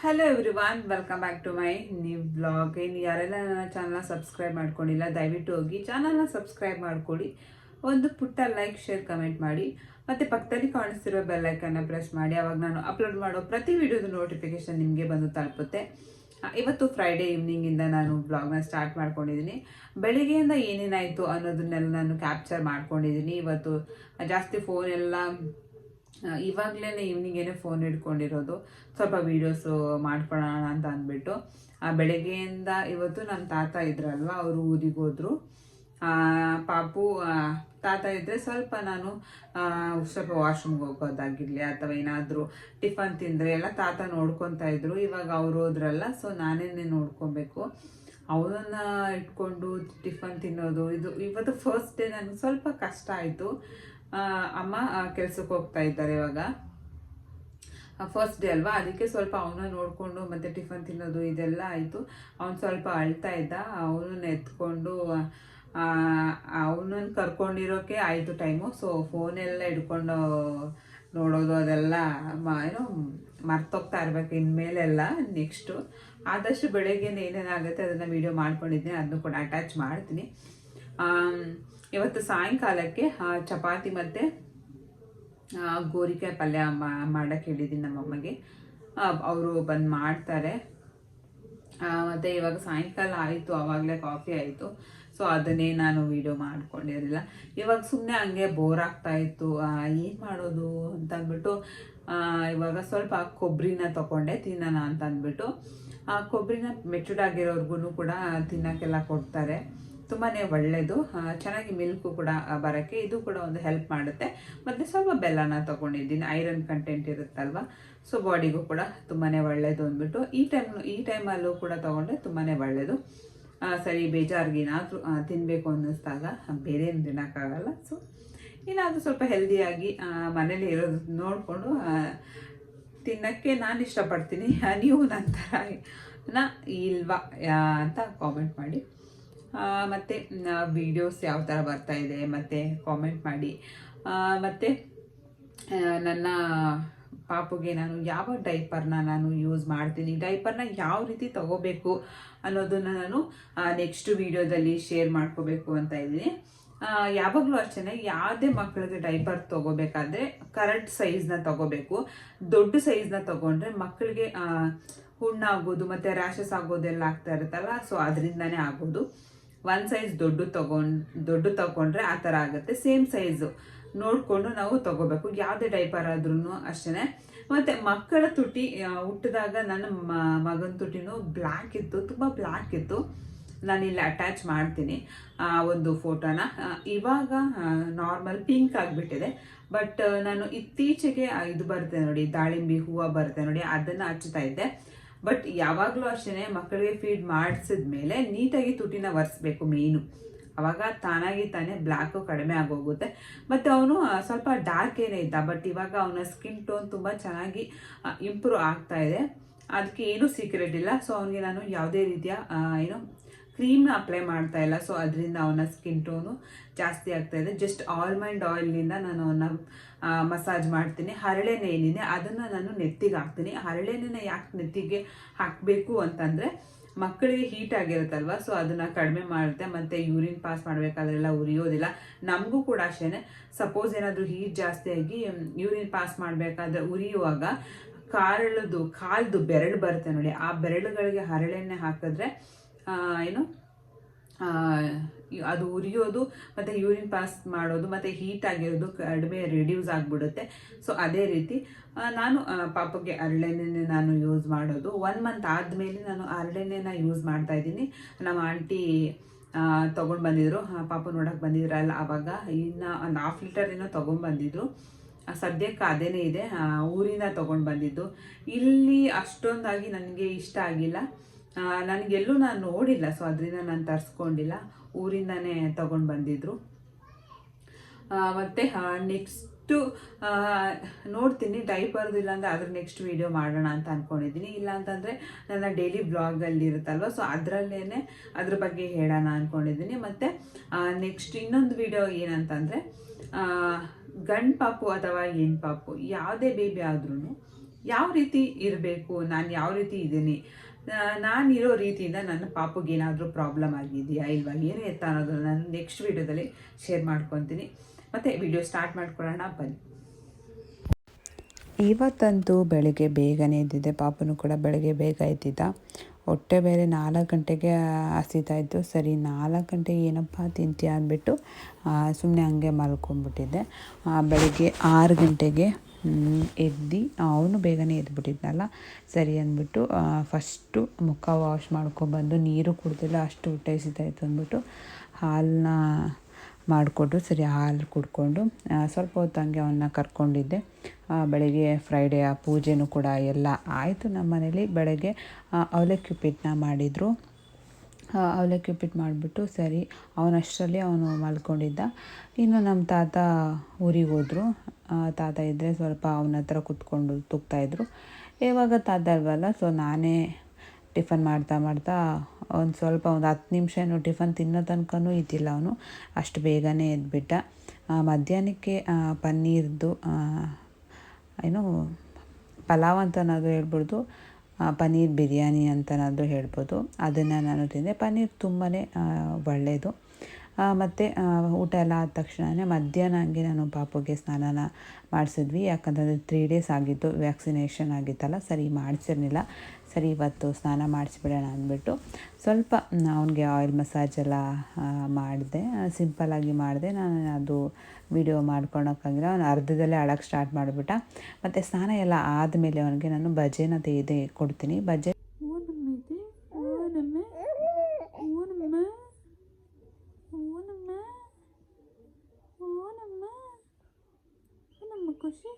Hello everyone, welcome back to my new blog. ಇನ್ನು ಯಾರೆಲ್ಲ ನನ್ನ ಚಾನಲ್ನ ಸಬ್ಸ್ಕ್ರೈಬ್ ಮಾಡ್ಕೊಂಡಿಲ್ಲ ದಯವಿಟ್ಟು ಹೋಗಿ ಚಾನಲ್ನ ಸಬ್ಸ್ಕ್ರೈಬ್ ಮಾಡ್ಕೊಳ್ಳಿ. ಒಂದು ಪುಟ್ಟ ಲೈಕ್, ಶೇರ್, ಕಮೆಂಟ್ ಮಾಡಿ. ಮತ್ತು ಪಕ್ಕದಲ್ಲಿ ಕಾಣಿಸ್ತಿರೋ ಬೆಲ್ಲೈಕನ್ನ ಪ್ರೆಸ್ ಮಾಡಿ. ಅವಾಗ ನಾನು ಅಪ್ಲೋಡ್ ಮಾಡೋ ಪ್ರತಿ ವಿಡಿಯೋದ ನೋಟಿಫಿಕೇಶನ್ ನಿಮಗೆ ಬಂದು ತಲುಪುತ್ತೆ. ಇವತ್ತು ಫ್ರೈಡೇ ಈವ್ನಿಂಗಿಂದ ನಾನು ಬ್ಲಾಗ್ನ ಸ್ಟಾರ್ಟ್ ಮಾಡ್ಕೊಂಡಿದ್ದೀನಿ. ಬೆಳಿಗ್ಗೆಯಿಂದ ಏನೇನಾಯಿತು ಅನ್ನೋದನ್ನೆಲ್ಲ ನಾನು ಕ್ಯಾಪ್ಚರ್ ಮಾಡ್ಕೊಂಡಿದ್ದೀನಿ. ಇವತ್ತು ಜಾಸ್ತಿ ಫೋನೆಲ್ಲ ಇವಾಗಲೇ ಈವ್ನಿಂಗೇನೆ ಫೋನ್ ಹಿಡ್ಕೊಂಡಿರೋದು, ಸ್ವಲ್ಪ ವೀಡಿಯೋಸು ಮಾಡ್ಕೊಳ್ಳೋಣ ಅಂತ ಅಂದ್ಬಿಟ್ಟು. ಬೆಳಗ್ಗೆಯಿಂದ ಇವತ್ತು ನಮ್ಮ ತಾತ ಇದ್ರಲ್ವ, ಅವರು ಊರಿಗೆ ಹೋದ್ರು. ಪಾಪು ತಾತ ಇದ್ದರೆ ಸ್ವಲ್ಪ ನಾನು ಸ್ವಲ್ಪ ವಾಶ್ರೂಮ್ಗೆ ಹೋಗೋದಾಗಿರಲಿ ಅಥವಾ ಏನಾದರೂ ಟಿಫನ್ ತಿಂದರೆ ಎಲ್ಲ ತಾತ ನೋಡ್ಕೊತಾ ಇದ್ರು. ಇವಾಗ ಅವ್ರು ಹೋದ್ರಲ್ಲ, ಸೊ ನಾನೇನೆ ನೋಡ್ಕೊಬೇಕು. ಅವರನ್ನು ಇಟ್ಕೊಂಡು ಟಿಫನ್ ತಿನ್ನೋದು ಇದು ಇವತ್ತು ಫಸ್ಟ್ ಡೇ ನನಗೆ ಸ್ವಲ್ಪ ಕಷ್ಟ ಆಯಿತು. ಅಮ್ಮ ಕೆಲ್ಸಕ್ಕೆ ಹೋಗ್ತಾ ಇದ್ದಾರೆ ಇವಾಗ, ಫಸ್ಟ್ ಡೇ ಅಲ್ವಾ, ಅದಕ್ಕೆ ಸ್ವಲ್ಪ ಅವನ್ನ ನೋಡಿಕೊಂಡು ಮತ್ತು ಟಿಫನ್ ತಿನ್ನೋದು ಇದೆಲ್ಲ ಆಯಿತು. ಅವನು ಸ್ವಲ್ಪ ಅಳ್ತಾ ಇದ್ದ, ಅವನನ್ನ ಎತ್ಕೊಂಡು ಅವನನ್ನು ಕರ್ಕೊಂಡಿರೋಕ್ಕೆ ಆಯಿತು ಟೈಮು. ಸೊ ಫೋನೆಲ್ಲ ಹಿಡ್ಕೊಂಡು ನೋಡೋದು ಅದೆಲ್ಲ ಏನೋ ಮರ್ತೋಗ್ತಾ ಇರ್ಬೇಕು ಇನ್ಮೇಲೆಲ್ಲ. ನೆಕ್ಸ್ಟು ಆದಷ್ಟು ಬೆಳಗ್ಗೆ ಏನೇನಾಗುತ್ತೆ ಅದನ್ನು ವೀಡಿಯೋ ಮಾಡ್ಕೊಂಡಿದ್ದೀನಿ, ಅದನ್ನು ಕೂಡ ಅಟ್ಯಾಚ್ ಮಾಡ್ತೀನಿ. ಇವತ್ತು ಸಾಯಂಕಾಲಕ್ಕೆ ಚಪಾತಿ ಮತ್ತು ಗೋರಿಕಾಯಿ ಪಲ್ಯ ಮಾಡೋಕ್ಕೆ ಹೇಳಿದ್ದೀನಿ ನಮ್ಮಮ್ಮಗೆ. ಅವರು ಬಂದು ಮಾಡ್ತಾರೆ. ಮತ್ತು ಇವಾಗ ಸಾಯಂಕಾಲ ಆಯಿತು, ಆವಾಗಲೇ ಕಾಫಿ ಆಯಿತು. ಸೊ ಅದನ್ನೇ ನಾನು ವೀಡಿಯೋ ಮಾಡ್ಕೊಂಡಿರಲಿಲ್ಲ. ಇವಾಗ ಸುಮ್ಮನೆ ಹಂಗೆ ಬೋರ್ ಆಗ್ತಾಯಿತ್ತು, ಏನು ಮಾಡೋದು ಅಂತ ಅಂದ್ಬಿಟ್ಟು ಇವಾಗ ಸ್ವಲ್ಪ ಕೊಬ್ಬರಿನ ತೊಗೊಂಡೆ ತಿನ್ನೋಣ ಅಂತ ಅಂದ್ಬಿಟ್ಟು. ಕೊಬ್ಬರಿನ ಮೆಚೂರ್ಡಾಗಿರೋರ್ಗು ಕೂಡ ತಿನ್ನೋಕ್ಕೆಲ್ಲ ಕೊಡ್ತಾರೆ, ತುಂಬಾ ಒಳ್ಳೆಯದು. ಚೆನ್ನಾಗಿ ಮಿಲ್ಕು ಕೂಡ ಬರೋಕ್ಕೆ ಇದು ಕೂಡ ಒಂದು ಹೆಲ್ಪ್ ಮಾಡುತ್ತೆ. ಮತ್ತು ಸ್ವಲ್ಪ ಬೆಲ್ಲನ ತೊಗೊಂಡಿದ್ದೀನಿ, ಐರನ್ ಕಂಟೆಂಟ್ ಇರುತ್ತಲ್ವ, ಸೊ ಬಾಡಿಗೂ ಕೂಡ ತುಂಬಾ ಒಳ್ಳೆಯದು ಅಂದ್ಬಿಟ್ಟು ಈ ಟೈಮಲ್ಲೂ ಕೂಡ ತೊಗೊಂಡ್ರೆ ತುಂಬಾ ಒಳ್ಳೆಯದು. ಸರಿ, ಬೇಜಾರಿಗೆ ಏನಾದರೂ ತಿನ್ನಬೇಕು ಅನ್ನಿಸ್ದಾಗ ಬೇರೆ ಏನು ತಿನ್ನೋಕ್ಕಾಗಲ್ಲ. ಸೊ ಏನಾದರೂ ಸ್ವಲ್ಪ ಹೆಲ್ದಿಯಾಗಿ ಮನೇಲಿ ಇರೋದು ನೋಡಿಕೊಂಡು ತಿನ್ನೋಕ್ಕೆ ನಾನು ಇಷ್ಟಪಡ್ತೀನಿ. ನೀವು ನಂತರ ಇಲ್ವಾ ಅಂತ ಕಾಮೆಂಟ್ ಮಾಡಿ. ಮತ್ತು ವೀಡಿಯೋಸ್ ಯಾವ ಥರ ಬರ್ತಾಯಿದೆ ಮತ್ತು ಕಾಮೆಂಟ್ ಮಾಡಿ. ಮತ್ತು ನನ್ನ ಪಾಪುಗೆ ನಾನು ಯಾವ ಡೈಪರ್ನ ನಾನು ಯೂಸ್ ಮಾಡ್ತೀನಿ, ಡೈಪರ್ನ ಯಾವ ರೀತಿ ತಗೋಬೇಕು ಅನ್ನೋದನ್ನು ನಾನು ನೆಕ್ಸ್ಟ್ ವೀಡಿಯೋದಲ್ಲಿ ಶೇರ್ ಮಾಡ್ಕೋಬೇಕು ಅಂತ ಇದ್ದೀನಿ. ಯಾವಾಗಲೂ ಅಷ್ಟೇ, ಯಾವುದೇ ಮಕ್ಕಳಿಗೆ ಡೈಪರ್ ತೊಗೋಬೇಕಾದ್ರೆ ಕರೆಕ್ಟ್ ಸೈಜ್ನ ತೊಗೋಬೇಕು. ದೊಡ್ಡ ಸೈಜ್ನ ತೊಗೊಂಡ್ರೆ ಮಕ್ಕಳಿಗೆ ಹುಣ್ಣಾಗೋದು ಮತ್ತು ರ್ಯಾಷಸ್ ಆಗೋದೆಲ್ಲ ಆಗ್ತಾ ಇರುತ್ತಲ್ಲ, ಸೊ ಅದರಿಂದನೇ ಆಗೋದು. ಒಂದು ಸೈಜ್ ದೊಡ್ಡ ತಗೊಂಡ್ರೆ ಆ ಥರ ಆಗುತ್ತೆ. ಸೇಮ್ ಸೈಜು ನೋಡಿಕೊಂಡು ನಾವು ತಗೋಬೇಕು, ಯಾವುದೇ ಡೈಪರ್ ಆದ್ರೂ ಅಷ್ಟೇ. ಮತ್ತು ಮಕ್ಕಳ ತುಟಿ ಹುಟ್ಟಿದಾಗ ನನ್ನ ಮಗನ ತುಟಿನೂ ಬ್ಲ್ಯಾಕ್ ಇತ್ತು, ತುಂಬ ಬ್ಲ್ಯಾಕ್ ಇತ್ತು. ನಾನಿಲ್ಲಿ ಅಟ್ಯಾಚ್ ಮಾಡ್ತೀನಿ ಒಂದು ಫೋಟೋನ. ಇವಾಗ ನಾರ್ಮಲ್ ಪಿಂಕ್ ಆಗಿಬಿಟ್ಟಿದೆ. ಬಟ್ ನಾನು ಇತ್ತೀಚೆಗೆ ಇದು ಬರುತ್ತೆ ನೋಡಿ, ದಾಳಿಂಬೆ ಹೂವು ಬರುತ್ತೆ ನೋಡಿ, ಅದನ್ನು ಹಚ್ತಾ ಇದ್ದೆ. ಬಟ್ ಯಾವಾಗಲೂ ಅಷ್ಟೇ, ಮಕ್ಕಳಿಗೆ ಫೀಡ್ ಮಾಡಿಸಿದ್ಮೇಲೆ ನೀಟಾಗಿ ತುಟಿನ ಒರೆಸ್ಬೇಕು ಮೇಯ್ನು. ಆವಾಗ ತಾನೇ ಬ್ಲ್ಯಾಕು ಕಡಿಮೆ ಆಗೋಗುತ್ತೆ. ಮತ್ತು ಅವನು ಸ್ವಲ್ಪ ಡಾರ್ಕ್ ಏನೇ ಇದ್ದ, ಬಟ್ ಇವಾಗ ಅವನ ಸ್ಕಿನ್ ಟೋನ್ ತುಂಬ ಚೆನ್ನಾಗಿ ಇಂಪ್ರೂವ್ ಆಗ್ತಾ ಇದೆ. ಅದಕ್ಕೆ ಏನೂ ಸೀಕ್ರೆಟ್ ಇಲ್ಲ. ಸೊ ಅವನಿಗೆ ನಾನು ಯಾವುದೇ ರೀತಿಯ ಕ್ರೀಮ್ನ ಅಪ್ಲೈ ಮಾಡ್ತಾ ಇಲ್ಲ. ಸೊ ಅದರಿಂದ ಅವನ ಸ್ಕಿನ್ ಟೋನು ಜಾಸ್ತಿ ಆಗ್ತಾ ಇದೆ. ಜಸ್ಟ್ ಆಲ್ಮಂಡ್ ಆಯಿಲ್ನಿಂದ ನಾನು ಅವನ್ನ ಮಸಾಜ್ ಮಾಡ್ತೀನಿ. ಹರಳೆಣ್ಣೆ ಏನಿದೆ ಅದನ್ನು ನಾನು ನೆತ್ತಿಗೆ ಹಾಕ್ತೀನಿ. ಹರಳೆಣ್ಣೆನ ಯಾಕೆ ನೆತ್ತಿಗೆ ಹಾಕಬೇಕು ಅಂತಂದರೆ ಮಕ್ಕಳಿಗೆ ಹೀಟ್ ಆಗಿರುತ್ತಲ್ವ, ಸೊ ಅದನ್ನು ಕಡಿಮೆ ಮಾಡುತ್ತೆ. ಮತ್ತು ಯೂರಿನ್ ಪಾಸ್ ಮಾಡಬೇಕಾದ್ರೆಲ್ಲ ಉರಿಯೋದಿಲ್ಲ. ನಮಗೂ ಕೂಡ ಅಷ್ಟೇ, ಸಪೋಸ್ ಏನಾದರೂ ಹೀಟ್ ಜಾಸ್ತಿ ಆಗಿ ಯೂರಿನ್ ಪಾಸ್ ಮಾಡಬೇಕಾದ್ರೆ ಉರಿಯುವಾಗ ಕಾಲ್ದು ಬೆರಳು ಬರುತ್ತೆ ನೋಡಿ, ಆ ಬೆರಳುಗಳಿಗೆ ಹರಳೆಣ್ಣೆ ಹಾಕಿದ್ರೆ ಅದು ಉರಿಯೋದು ಮತ್ತು ಯೂರಿನ್ ಪಾಸ್ ಮಾಡೋದು ಮತ್ತು ಹೀಟ್ ಆಗಿರೋದು ಕಡಿಮೆ ರಿಡ್ಯೂಸ್ ಆಗಿಬಿಡುತ್ತೆ. ಸೊ ಅದೇ ರೀತಿ ನಾನು ಪಾಪಗೆ ಹರಳೆಣ್ಣೆನೆ ನಾನು ಯೂಸ್ ಮಾಡೋದು. 1 ಮಂತ್ ಆದಮೇಲೆ ನಾನು ಹರಳೆಣ್ಣೆನ ಯೂಸ್ ಮಾಡ್ತಾಯಿದ್ದೀನಿ. ನಮ್ಮ ಆಂಟಿ ತೊಗೊಂಡು ಬಂದಿದ್ರು, ಪಾಪ ನೋಡೋಕೆ ಬಂದಿದ್ರಲ್ಲ, ಆವಾಗ ಇನ್ನು ಒಂದು 1/2 ಲೀಟರ್ ಏನೋ ತೊಗೊಂಡ್ಬಂದಿದ್ರು. ಸದ್ಯಕ್ಕೆ ಅದೇನೇ ಇದೆ, ಊರಿಂದ ತೊಗೊಂಡು ಬಂದಿದ್ದು. ಇಲ್ಲಿ ಅಷ್ಟೊಂದಾಗಿ ನನಗೆ ಇಷ್ಟ ಆಗಿಲ್ಲ, ನನಗೆಲ್ಲೂ ನಾನು ನೋಡಿಲ್ಲ. ಸೊ ಅದರಿಂದ ನಾನು ತರಿಸ್ಕೊಂಡಿಲ್ಲ, ಊರಿಂದನೇ ತೊಗೊಂಡು ಬಂದಿದ್ರು. ಮತ್ತು ನೆಕ್ಸ್ಟು ನೋಡ್ತೀನಿ, ಡೈಪರ್ದು ಇಲ್ಲಾಂದರೆ ಅದ್ರ ನೆಕ್ಸ್ಟ್ ವೀಡಿಯೋ ಮಾಡೋಣ ಅಂತ ಅಂದ್ಕೊಂಡಿದ್ದೀನಿ. ಇಲ್ಲಾಂತಂದರೆ ನನ್ನ ಡೈಲಿ ಬ್ಲಾಗಲ್ಲಿ ಇರುತ್ತಲ್ವ, ಸೊ ಅದರಲ್ಲೇ ಅದ್ರ ಬಗ್ಗೆ ಹೇಳೋಣ ಅಂದ್ಕೊಂಡಿದ್ದೀನಿ. ಮತ್ತು ನೆಕ್ಸ್ಟ್ ಇನ್ನೊಂದು ವಿಡಿಯೋ ಏನಂತಂದರೆ, ಗಂಡು ಪಾಪು ಅಥವಾ ಹೆಣ್ಣು ಪಾಪು ಯಾವುದೇ ಬೇಬಿ ಆದ್ರೂ ಯಾವ ರೀತಿ ಇರಬೇಕು, ನಾನು ಯಾವ ರೀತಿ ಇದ್ದೀನಿ, ನಾನಿರೋ ರೀತಿಯಿಂದ ನನ್ನ ಪಾಪುಗೆ ಏನಾದರೂ ಪ್ರಾಬ್ಲಮ್ ಆಗಿದೆಯಾ ಇಲ್ವಾ ಏನೇ ಎತ್ತ ಅನ್ನೋದು ನಾನು ನೆಕ್ಸ್ಟ್ ವೀಡಿಯೋದಲ್ಲಿ ಶೇರ್ ಮಾಡ್ಕೊತೀನಿ. ಮತ್ತು ವಿಡಿಯೋ ಸ್ಟಾರ್ಟ್ ಮಾಡ್ಕೊಳ್ಳೋಣ ಬನ್ನಿ. ಇವತ್ತಂತೂ ಬೆಳಗ್ಗೆ ಬೇಗನೆ ಎದ್ದಿದ್ದೆ. ಪಾಪನು ಕೂಡ ಬೆಳಗ್ಗೆ ಬೇಗ ಎದ್ದಿದ್ದ. ಹೊಟ್ಟೆ ಬೇರೆ 4 ಗಂಟೆಗೆ ಹಸಿತಾಯಿತ್ತು. ಸರಿ 4 ಗಂಟೆಗೆ ಏನಪ್ಪ ತಿಂತೀಯ ಅಂದ್ಬಿಟ್ಟು ಸುಮ್ಮನೆ ಹಂಗೆ ಮಲ್ಕೊಂಡ್ಬಿಟ್ಟಿದ್ದೆ. ಬೆಳಗ್ಗೆ 6 ಗಂಟೆಗೆ ಎದ್ದು ಅವನು ಬೇಗನೆ ಎದ್ಬಿಟ್ಟಿದ್ನಲ್ಲ, ಸರಿ ಅಂದ್ಬಿಟ್ಟು ಫಸ್ಟು ಮುಖ ವಾಶ್ ಮಾಡ್ಕೊಬಂದು, ನೀರು ಕುಡ್ದಿಲ್ಲ ಅಷ್ಟು ಹೊಟ್ಟೆ ಹಸಿತಾಯಿತ್ತು ಅಂದ್ಬಿಟ್ಟು ಹಾಲನ್ನ ಮಾಡಿಕೊಟ್ಟು ಸರಿ ಹಾಲು ಕುಡ್ಕೊಂಡು ಸ್ವಲ್ಪ ಹೊತ್ತು ಹಂಗೆ ಅವನ್ನ ಕರ್ಕೊಂಡಿದ್ದೆ. ಬೆಳಗ್ಗೆ ಫ್ರೈಡೇ ಪೂಜೆನೂ ಕೂಡ ಎಲ್ಲ ಆಯಿತು. ನಮ್ಮ ಮನೇಲಿ ಬೆಳಗ್ಗೆ ಅವಲಕ್ಕಿ ಉಪ್ಪಿಟ್ಟನ್ನ ಮಾಡಿದರು. ಅವಲಕ್ಕಿ ಉಪ್ಪಿಟ್ಟು ಮಾಡಿಬಿಟ್ಟು ಸರಿ ಅವನಷ್ಟರಲ್ಲಿ ಅವನು ಮಲ್ಕೊಂಡಿದ್ದ. ಇನ್ನು ನಮ್ಮ ತಾತ ಊರಿಗೆ ಹೋದರು. ತಾತ ಇದ್ದರೆ ಸ್ವಲ್ಪ ಅವನ ಹತ್ರ ಕೂತ್ಕೊಂಡು ತೂಗ್ತಾಯಿದ್ರು. ಇವಾಗ ತಾತ ಅಲ್ವಲ್ಲ, ಸೊ ನಾನೇ ಟಿಫನ್ ಮಾಡ್ತಾ ಒಂದು 10 ನಿಮಿಷ ಟಿಫನ್ ತಿನ್ನೋ ತನಕನೂ ಇದ್ದಿಲ್ಲ ಅವನು, ಅಷ್ಟು ಬೇಗನೆ ಎದ್ಬಿಟ್ಟ. ಮಧ್ಯಾಹ್ನಕ್ಕೆ ಪನ್ನೀರ್ದು ಏನು ಪಲಾವ್ ಅಂತನಾದರೂ ಹೇಳ್ಬೋದು, ಪನ್ನೀರ್ ಬಿರಿಯಾನಿ ಅಂತನಾದರೂ ಹೇಳ್ಬೋದು, ಅದನ್ನು ನಾನು ತಿಂದೆ. ಪನ್ನೀರ್ ತುಂಬಾ ಒಳ್ಳೆಯದು. ಮತ್ತು ಊಟ ಎಲ್ಲ ಆದ ತಕ್ಷಣವೇ ಮಧ್ಯಾಹ್ನ ಹಂಗೆ ನಾನು ಪಾಪುಗೆ ಸ್ನಾನ ಮಾಡಿಸಿದ್ವಿ. ಯಾಕಂತಂದರೆ 3 ಡೇಸ್ ಆಗಿತ್ತು, ವ್ಯಾಕ್ಸಿನೇಷನ್ ಆಗಿತ್ತಲ್ಲ, ಸರಿ ಮಾಡಿಸಿರಲಿಲ್ಲ. ಸರಿ ಇವತ್ತು ಸ್ನಾನ ಮಾಡಿಸ್ಬಿಡೋಣ ಅಂದ್ಬಿಟ್ಟು ಸ್ವಲ್ಪ ಅವನಿಗೆ ಆಯಿಲ್ ಮಸಾಜ್ ಎಲ್ಲ ಮಾಡಿದೆ. ಸಿಂಪಲ್ಲಾಗಿ ಮಾಡಿದೆ. ನಾನು ಅದು ವಿಡಿಯೋ ಮಾಡ್ಕೊಳಕ್ಕಾಗಿಲ್ಲ. ಅವನು ಅರ್ಧದಲ್ಲೇ ಅಳಕ್ಕೆ ಸ್ಟಾರ್ಟ್ ಮಾಡಿಬಿಟ್ಟ. ಮತ್ತು ಸ್ನಾನ ಎಲ್ಲ ಆದಮೇಲೆ ಅವನಿಗೆ ನಾನು ಬಜೆನ ತೆಗೆದೇ ಕೊಡ್ತೀನಿ. ಬಜೆ ಖುಷಿ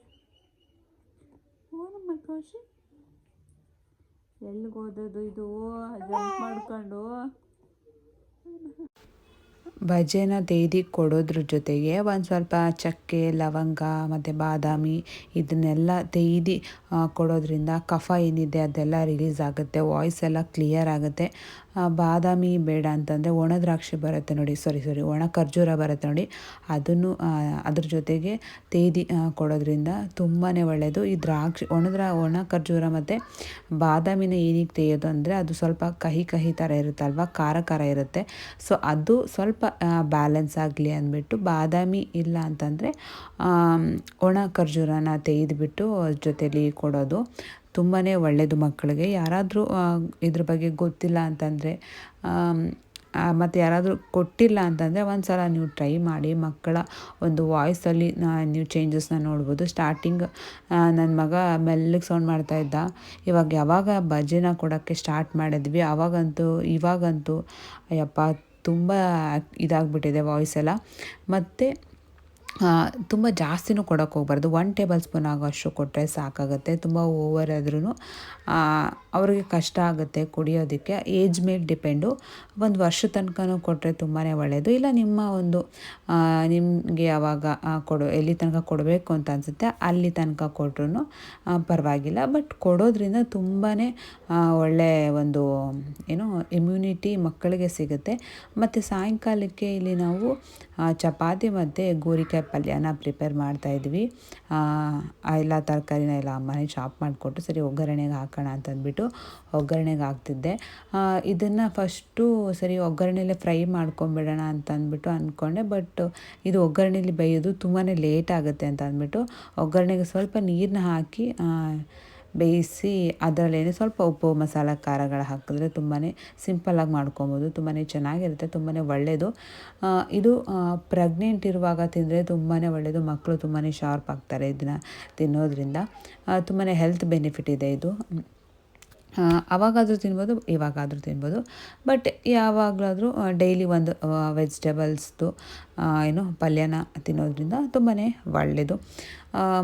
ಖುಷಿ ಎಲ್ಲಿಗೋದದು ಇದು ಜಂಪ್ ಮಾಡ್ಕೊಂಡು ಬಜೆನ ತೆಯ್ದು ಕೊಡೋದ್ರ ಜೊತೆಗೆ ಒಂದು ಸ್ವಲ್ಪ ಚಕ್ಕೆ, ಲವಂಗ ಮತ್ತು ಬಾದಾಮಿ ಇದನ್ನೆಲ್ಲ ತೆಯ್ದು ಕೊಡೋದ್ರಿಂದ ಕಫ ಏನಿದೆ ಅದೆಲ್ಲ ರಿಲೀಸ್ ಆಗುತ್ತೆ, ವಾಯ್ಸ್ ಎಲ್ಲ ಕ್ಲಿಯರ್ ಆಗುತ್ತೆ. ಬಾದಾಮಿ ಬೇಡ ಅಂತಂದರೆ ಒಣ ದ್ರಾಕ್ಷಿ ಬರುತ್ತೆ ನೋಡಿ, ಒಣ ಖರ್ಜೂರ ಬರುತ್ತೆ ನೋಡಿ, ಅದನ್ನು ಅದ್ರ ಜೊತೆಗೆ ತೆಯ್ದು ಕೊಡೋದ್ರಿಂದ ತುಂಬಾ ಒಳ್ಳೆಯದು. ಈ ಒಣ ಖರ್ಜೂರ ಮತ್ತು ಬಾದಾಮಿನ ಏನಕ್ಕೆ ತೆಗೆಯೋದು ಅಂದರೆ ಅದು ಸ್ವಲ್ಪ ಕಹಿ ಥರ ಇರುತ್ತಲ್ವ, ಖಾರ ಇರುತ್ತೆ. ಸೊ ಅದು ಸ್ವಲ್ಪ ಬ್ಯಾಲೆನ್ಸ್ ಆಗಲಿ ಅಂದ್ಬಿಟ್ಟು ಬಾದಾಮಿ ಇಲ್ಲ ಅಂತಂದರೆ ಒಣ ಖರ್ಜೂರನ ತೆಗೆದುಬಿಟ್ಟು ಜೊತೆಲಿ ಕೊಡೋದು ತುಂಬಾ ಒಳ್ಳೆಯದು ಮಕ್ಕಳಿಗೆ. ಯಾರಾದರೂ ಇದ್ರ ಬಗ್ಗೆ ಗೊತ್ತಿಲ್ಲ ಅಂತಂದರೆ ಮತ್ತು ಯಾರಾದರೂ ಕೊಟ್ಟಿಲ್ಲ ಅಂತಂದರೆ ಒಂದು ಸಲ ನೀವು ಟ್ರೈ ಮಾಡಿ. ಮಕ್ಕಳ ಒಂದು ವಾಯ್ಸಲ್ಲಿ ನೀವು ಚೇಂಜಸ್ನ ನೋಡ್ಬೋದು. ಸ್ಟಾರ್ಟಿಂಗ್ ನನ್ನ ಮಗ ಮೆಲ್ಲಗೆ ಸೌಂಡ್ ಮಾಡ್ತಾಯಿದ್ದ. ಯಾವಾಗ ಭಜನ ಕೊಡೋಕ್ಕೆ ಸ್ಟಾರ್ಟ್ ಮಾಡಿದ್ವಿ ಇವಾಗಂತೂ ಅಯ್ಯಪ್ಪ ತುಂಬ ಇದಾಗ್ಬಿಟ್ಟಿದೆ ವಾಯ್ಸ್ ಎಲ್ಲ. ಮತ್ತು ತುಂಬ ಜಾಸ್ತಿನೂ ಕೊಡೋಕ್ಕೆ ಹೋಗ್ಬಾರ್ದು. 1 ಟೇಬಲ್ ಸ್ಪೂನ್ ಆಗೋಷ್ಟು ಕೊಟ್ಟರೆ ಸಾಕಾಗುತ್ತೆ. ತುಂಬ ಓವರ್ ಆದ್ರೂ ಅವ್ರಿಗೆ ಕಷ್ಟ ಆಗುತ್ತೆ ಕುಡಿಯೋದಕ್ಕೆ. ಏಜ್ ಮೇಲೆ ಡಿಪೆಂಡು. 1 ವರ್ಷ ತನಕನೂ ಕೊಟ್ಟರೆ ತುಂಬಾ ಒಳ್ಳೆಯದು. ಇಲ್ಲ ನಿಮ್ಮ ಒಂದು ನಿಮಗೆ ಯಾವಾಗ ಎಲ್ಲಿ ತನಕ ಕೊಡಬೇಕು ಅಂತ ಅನಿಸುತ್ತೆ ಅಲ್ಲಿ ತನಕ ಕೊಟ್ಟರು ಪರವಾಗಿಲ್ಲ. ಬಟ್ ಕೊಡೋದ್ರಿಂದ ತುಂಬಾ ಒಳ್ಳೆಯ ಒಂದು ಇಮ್ಯುನಿಟಿ ಮಕ್ಕಳಿಗೆ ಸಿಗುತ್ತೆ. ಮತ್ತು ಸಾಯಂಕಾಲಕ್ಕೆ ಇಲ್ಲಿ ನಾವು ಚಪಾತಿ ಮತ್ತು ಗೋರಿಕಾಯಿ ಪಲ್ಯನ ಪ್ರಿಪೇರ್ ಮಾಡ್ತಾಯಿದ್ವಿ. ಎಲ್ಲ ತರಕಾರಿನ ಎಲ್ಲ ಅಮ್ಮನೇ ಚಾಪ್ ಮಾಡಿಕೊಟ್ಟು ಸರಿ ಒಗ್ಗರಣೆಗೆ ಹಾಕೋಣ ಅಂತಂದ್ಬಿಟ್ಟು ಒಗ್ಗರಣೆಗೆ ಹಾಕ್ತಿದ್ದೆ. ಇದನ್ನು ಫಸ್ಟು ಸರಿ ಒಗ್ಗರಣೆಯಲ್ಲೇ ಫ್ರೈ ಮಾಡ್ಕೊಂಬಿಡೋಣ ಅಂತ ಅಂದ್ಬಿಟ್ಟು ಅಂದ್ಕೊಂಡೆ. ಬಟ್ ಇದು ಒಗ್ಗರಣೆಯಲ್ಲಿ ಬೇಯೋದು ತುಂಬಾ ಲೇಟ್ ಆಗುತ್ತೆ ಅಂತ ಅಂದ್ಬಿಟ್ಟು ಒಗ್ಗರಣೆಗೆ ಸ್ವಲ್ಪ ನೀರನ್ನ ಹಾಕಿ ಬೇಯಿಸಿ ಅದರಲ್ಲೇನೆ ಸ್ವಲ್ಪ ಉಪ್ಪು, ಮಸಾಲ, ಖಾರಗಳು ಹಾಕಿದ್ರೆ ತುಂಬಾ ಸಿಂಪಲ್ಲಾಗಿ ಮಾಡ್ಕೊಬೋದು. ತುಂಬಾ ಚೆನ್ನಾಗಿರುತ್ತೆ, ತುಂಬಾ ಒಳ್ಳೆಯದು. ಇದು ಪ್ರೆಗ್ನೆಂಟ್ ಇರುವಾಗ ತಿಂದರೆ ತುಂಬಾ ಒಳ್ಳೆಯದು. ಮಕ್ಕಳು ತುಂಬಾ ಶಾರ್ಪ್ ಆಗ್ತಾರೆ ಇದನ್ನು ತಿನ್ನೋದ್ರಿಂದ. ತುಂಬಾ ಹೆಲ್ತ್ ಬೆನಿಫಿಟ್ ಇದೆ ಇದು. ಅವಾಗಾದರೂ ತಿನ್ಬೋದು, ಇವಾಗಾದರೂ ತಿನ್ಬೋದು. ಬಟ್ ಯಾವಾಗಲಾದರೂ ಡೈಲಿ ಒಂದು ವೆಜಿಟೇಬಲ್ಸ್ದು ಪಲ್ಯನ ತಿನ್ನೋದ್ರಿಂದ ತುಂಬಾ ಒಳ್ಳೆಯದು.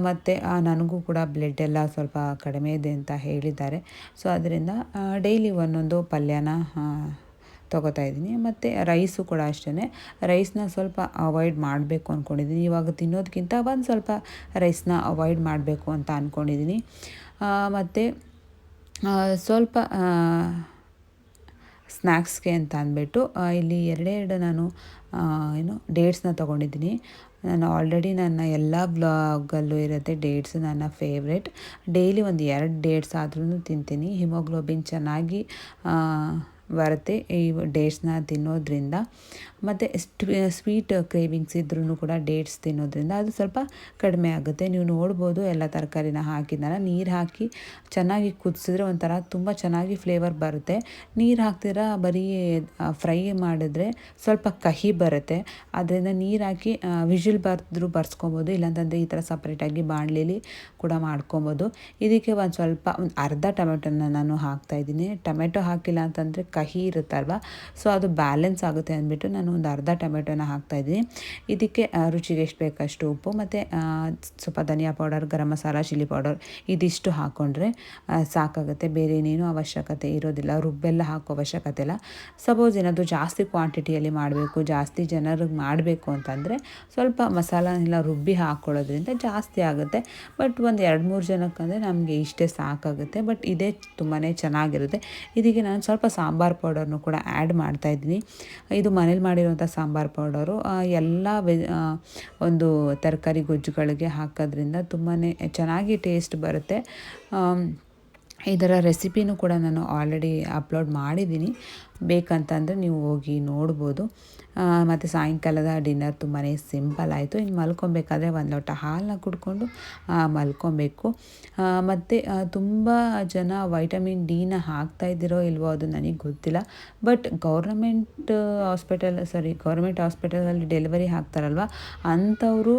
ಮತ್ತು ನನಗೂ ಕೂಡ ಬ್ಲಡ್ ಎಲ್ಲ ಸ್ವಲ್ಪ ಕಡಿಮೆ ಇದೆ ಅಂತ ಹೇಳಿದ್ದಾರೆ. ಸೊ ಅದರಿಂದ ಡೈಲಿ ಒಂದೊಂದು ಪಲ್ಯನ ತೊಗೋತಾ ಇದ್ದೀನಿ. ಮತ್ತು ರೈಸು ಕೂಡ ಅಷ್ಟೇ. ರೈಸ್ನ ಸ್ವಲ್ಪ ಅವಾಯ್ಡ್ ಮಾಡಬೇಕು ಅಂದ್ಕೊಂಡಿದ್ದೀನಿ. ಇವಾಗ ತಿನ್ನೋದಕ್ಕಿಂತ ಒಂದು ಸ್ವಲ್ಪ ರೈಸ್ನ ಅವಾಯ್ಡ್ ಮಾಡಬೇಕು ಅಂತ ಅಂದ್ಕೊಂಡಿದ್ದೀನಿ. ಮತ್ತು ಸ್ವಲ್ಪ ಸ್ನ್ಯಾಕ್ಸ್ಗೆ ಅಂತ ಅಂದ್ಬಿಟ್ಟು ಇಲ್ಲಿ 2 ನಾನು ಡೇಟ್ಸ್ನ ತೊಗೊಂಡಿದ್ದೀನಿ. ನಾನು ಆಲ್ರೆಡಿ ನನ್ನ ಎಲ್ಲ ಬ್ಲಾಗಲ್ಲೂ ಇರುತ್ತೆ ಡೇಟ್ಸು ನನ್ನ ಫೇವ್ರೆಟ್. ಡೈಲಿ ಒಂದು 2 ಡೇಟ್ಸ್ ಆದ್ರೂ ತಿಂತೀನಿ. ಹಿಮೋಗ್ಲೋಬಿನ್ ಚೆನ್ನಾಗಿ ಬರುತ್ತೆ ಈ ಡೇಟ್ಸ್ನ ತಿನ್ನೋದ್ರಿಂದ. ಮತ್ತು ಸ್ವೀಟ್ ಕ್ರೇವಿಂಗ್ಸ್ ಇದ್ರೂ ಕೂಡ ಡೇಟ್ಸ್ ತಿನ್ನೋದ್ರಿಂದ ಅದು ಸ್ವಲ್ಪ ಕಡಿಮೆ ಆಗುತ್ತೆ. ನೀವು ನೋಡ್ಬೋದು ಎಲ್ಲ ತರಕಾರಿನ ಹಾಕಿದ್ನಲ್ಲ, ನೀರು ಹಾಕಿ ಚೆನ್ನಾಗಿ ಕುದಿಸಿದ್ರೆ ಒಂಥರ ತುಂಬ ಚೆನ್ನಾಗಿ ಫ್ಲೇವರ್ ಬರುತ್ತೆ. ನೀರು ಹಾಕ್ದಿರ ಬರೀ ಫ್ರೈ ಮಾಡಿದ್ರೆ ಸ್ವಲ್ಪ ಕಹಿ ಬರುತ್ತೆ. ಅದರಿಂದ ನೀರು ಹಾಕಿ ವಿಷಿಲ್ ಬರ್ಸ್ಕೊಬೋದು. ಇಲ್ಲಾಂತಂದರೆ ಈ ಥರ ಸಪ್ರೇಟಾಗಿ ಬಾಣಲೆಲಿ ಕೂಡ ಮಾಡ್ಕೊಬೋದು. ಇದಕ್ಕೆ ಒಂದು ಅರ್ಧ ಟೊಮೆಟೊನ ನಾನು ಹಾಕ್ತಾಯಿದ್ದೀನಿ. ಟೊಮೆಟೊ ಹಾಕಿಲ್ಲ ಅಂತಂದರೆ ಕಹಿ ಇರುತ್ತಲ್ವ, ಸೊ ಅದು ಬ್ಯಾಲೆನ್ಸ್ ಆಗುತ್ತೆ ಅಂದ್ಬಿಟ್ಟು ನಾನು ಒಂದು ಅರ್ಧ ಟೊಮೆಟೊನ ಹಾಕ್ತಾಯಿದ್ದೀನಿ. ಇದಕ್ಕೆ ರುಚಿಗೆ ಎಷ್ಟು ಬೇಕಷ್ಟು ಉಪ್ಪು ಮತ್ತು ಸ್ವಲ್ಪ ಧನಿಯಾ powder, garam masala, chilli powder ಇದಿಷ್ಟು ಹಾಕ್ಕೊಂಡ್ರೆ ಸಾಕಾಗುತ್ತೆ. ಬೇರೆ ಏನೇನು ಅವಶ್ಯಕತೆ ಇರೋದಿಲ್ಲ. ರುಬ್ಬೆಲ್ಲ ಹಾಕೋ ಅವಶ್ಯಕತೆ ಇಲ್ಲ. ಸಪೋಸ್ ಏನಾದರೂ ಜಾಸ್ತಿ ಕ್ವಾಂಟಿಟಿಯಲ್ಲಿ ಮಾಡಬೇಕು, ಜಾಸ್ತಿ ಜನರಿಗೆ ಮಾಡಬೇಕು ಅಂತಂದರೆ ಸ್ವಲ್ಪ ಮಸಾಲನೆಲ್ಲ ರುಬ್ಬಿ ಹಾಕ್ಕೊಳ್ಳೋದ್ರಿಂದ ಜಾಸ್ತಿ ಆಗುತ್ತೆ. ಬಟ್ ಒಂದು 2-3 ಜನಕ್ಕಂದರೆ ನಮಗೆ ಇಷ್ಟೇ ಸಾಕಾಗುತ್ತೆ. ಬಟ್ ಇದೇ ತುಂಬಾ ಚೆನ್ನಾಗಿರುತ್ತೆ. ಇದಕ್ಕೆ ನಾನು ಸ್ವಲ್ಪ ಸಾಂಬಾರು ಪೌಡರ್ನು ಕೂಡ ಆ್ಯಡ್ ಮಾಡ್ತಾಯಿದ್ದೀನಿ. ಇದು ಮನೇಲಿ ಮಾಡಿರುವಂಥ ಸಾಂಬಾರು ಪೌಡರು ಎಲ್ಲ ಒಂದು ತರಕಾರಿ ಗೊಜ್ಜುಗಳಿಗೆ ಹಾಕೋದ್ರಿಂದ ತುಂಬಾ ಚೆನ್ನಾಗಿ ಟೇಸ್ಟ್ ಬರುತ್ತೆ. ಇದರ ರೆಸಿಪಿನೂ ಕೂಡ ನಾನು ಆಲ್ರೆಡಿ ಅಪ್ಲೋಡ್ ಮಾಡಿದ್ದೀನಿ. ಬೇಕಂತಂದರೆ ನೀವು ಹೋಗಿ ನೋಡ್ಬೋದು. ಮತ್ತು ಸಾಯಂಕಾಲದ ಡಿನ್ನರ್ ತುಂಬಾ ಸಿಂಪಲ್ ಆಯಿತು. ಇನ್ನು ಮಲ್ಕೊಬೇಕಾದ್ರೆ 1 ಲೋಟ ಹಾಲನ್ನ ಕುಡ್ಕೊಂಡು ಮಲ್ಕೊಬೇಕು. ಮತ್ತು ತುಂಬ ಜನ ವೈಟಮಿನ್ ಡಿನ ಹಾಕ್ತಾಯಿದ್ದೀರೋ ಇಲ್ವೋ ಅದು ನನಗೆ ಗೊತ್ತಿಲ್ಲ. ಬಟ್ ಗೌರ್ಮೆಂಟ್ ಹಾಸ್ಪಿಟಲಲ್ಲಿ ಡೆಲಿವರಿ ಆಗ್ತಾರಲ್ವ ಅಂಥವರು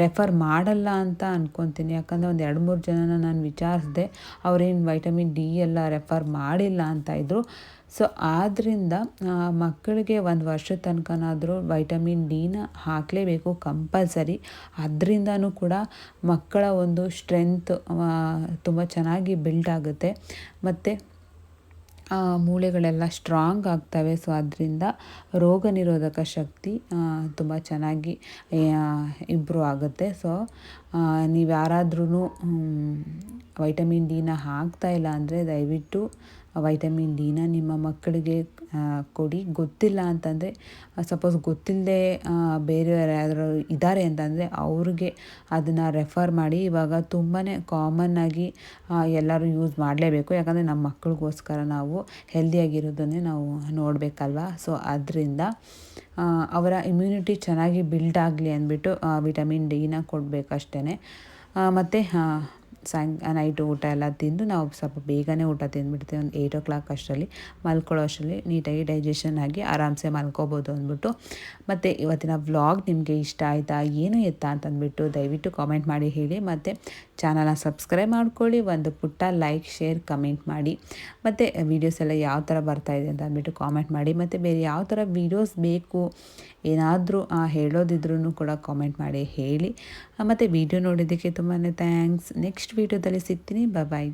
ರೆಫರ್ ಮಾಡಲ್ಲ ಅಂತ ಅಂದ್ಕೊತೀನಿ. ಯಾಕಂದರೆ ಒಂದು 2-3 ಜನನ ನಾನು ವಿಚಾರಿಸಿದೆ, ಅವರೇನು ವೈಟಮಿನ್ ಡಿ ಎಲ್ಲ ರೆಫರ್ ಮಾಡಿಲ್ಲ ಅಂತ ಇದ್ದರು. ಸೊ ಆದ್ದರಿಂದ ಮಕ್ಕಳಿಗೆ 1 ವರ್ಷದ ತನಕನಾದರೂ ವೈಟಮಿನ್ ಡಿನ ಹಾಕಲೇಬೇಕು ಕಂಪಲ್ಸರಿ. ಅದರಿಂದನೂ ಕೂಡ ಮಕ್ಕಳ ಒಂದು ಸ್ಟ್ರೆಂತ್ ತುಂಬ ಚೆನ್ನಾಗಿ ಬಿಲ್ಡ್ ಆಗುತ್ತೆ ಮತ್ತು ಮೂಳೆಗಳೆಲ್ಲ ಸ್ಟ್ರಾಂಗ್ ಆಗ್ತವೆ. ಸೊ ಅದರಿಂದ ರೋಗ ನಿರೋಧಕ ಶಕ್ತಿ ತುಂಬ ಚೆನ್ನಾಗಿ ಇಂಪ್ರೂವ್ ಆಗುತ್ತೆ. ಸೊ ನೀವು ಯಾರಾದ್ರೂ ವೈಟಮಿನ್ ಡಿನ ಹಾಕ್ತಾಯಿಲ್ಲ ಅಂದರೆ ದಯವಿಟ್ಟು ವೈಟಮಿನ್ ಡಿನ ನಿಮ್ಮ ಮಕ್ಕಳಿಗೆ ಕೊಡಿ. ಗೊತ್ತಿಲ್ಲ ಅಂತಂದರೆ, ಸಪೋಸ್ ಗೊತ್ತಿಲ್ಲದೆ ಬೇರೆಯವ್ರು ಯಾರಾದರೂ ಇದ್ದಾರೆ ಅಂತಂದರೆ ಅವ್ರಿಗೆ ಅದನ್ನು ರೆಫರ್ ಮಾಡಿ. ಇವಾಗ ತುಂಬಾ ಕಾಮನ್ನಾಗಿ ಎಲ್ಲರೂ ಯೂಸ್ ಮಾಡಲೇಬೇಕು. ಯಾಕಂದರೆ ನಮ್ಮ ಮಕ್ಕಳಿಗೋಸ್ಕರ ನಾವು ಹೆಲ್ದಿಯಾಗಿರೋದನ್ನೇ ನಾವು ನೋಡಬೇಕಲ್ವ. ಸೊ ಅದರಿಂದ ಅವರ ಇಮ್ಯುನಿಟಿ ಚೆನ್ನಾಗಿ ಬಿಲ್ಡ್ ಆಗಲಿ ಅಂದ್ಬಿಟ್ಟು ವಿಟಮಿನ್ ಡಿನ ಕೊಡಬೇಕಷ್ಟೇ. ಮತ್ತು ನೈಟು ಊಟ ಎಲ್ಲ ತಿಂದು ನಾವು ಸ್ವಲ್ಪ ಬೇಗನೆ ಊಟ ತಿಂದುಬಿಡ್ತೀವಿ. ಒಂದು 8 o'clock ಅಷ್ಟರಲ್ಲಿ ಮಲ್ಕೊಳ್ಳೋ ಅಷ್ಟರಲ್ಲಿ ನೀಟಾಗಿ ಡೈಜೆಷನ್ ಆಗಿ ಆರಾಮ್ಸೆ ಮಲ್ಕೋಬೋದು ಅಂದ್ಬಿಟ್ಟು. ಮತ್ತು ಇವತ್ತಿನ ವ್ಲಾಗ್ ನಿಮಗೆ ಇಷ್ಟ ಆಯಿತಾ, ಏನು ಎತ್ತಾ ಅಂತಂದ್ಬಿಟ್ಟು ದಯವಿಟ್ಟು ಕಾಮೆಂಟ್ ಮಾಡಿ ಹೇಳಿ. ಮತ್ತು ಚಾನಲ್ನ ಸಬ್ಸ್ಕ್ರೈಬ್ ಮಾಡ್ಕೊಳ್ಳಿ. ಒಂದು ಪುಟ್ಟ ಲೈಕ್, ಶೇರ್, ಕಮೆಂಟ್ ಮಾಡಿ. ಮತ್ತು ವೀಡಿಯೋಸ್ ಎಲ್ಲ ಯಾವ ಥರ ಬರ್ತಾಯಿದೆ ಅಂತ ಅಂದ್ಬಿಟ್ಟು ಕಾಮೆಂಟ್ ಮಾಡಿ. ಮತ್ತು ಬೇರೆ ಯಾವ ಥರ ವೀಡಿಯೋಸ್ ಬೇಕು ಏನಾದರೂ ಹೇಳೋದಿದ್ರೂ ಕೂಡ ಕಾಮೆಂಟ್ ಮಾಡಿ ಹೇಳಿ. ಮತ್ತು ವಿಡಿಯೋ ನೋಡಿದ್ದಕ್ಕೆ ತುಂಬಾ ಥ್ಯಾಂಕ್ಸ್. ನೆಕ್ಸ್ಟ್ ವೀಡಿಯೋದಲ್ಲಿ ಸಿಗ್ತೀನಿ. ಬಾಯ್.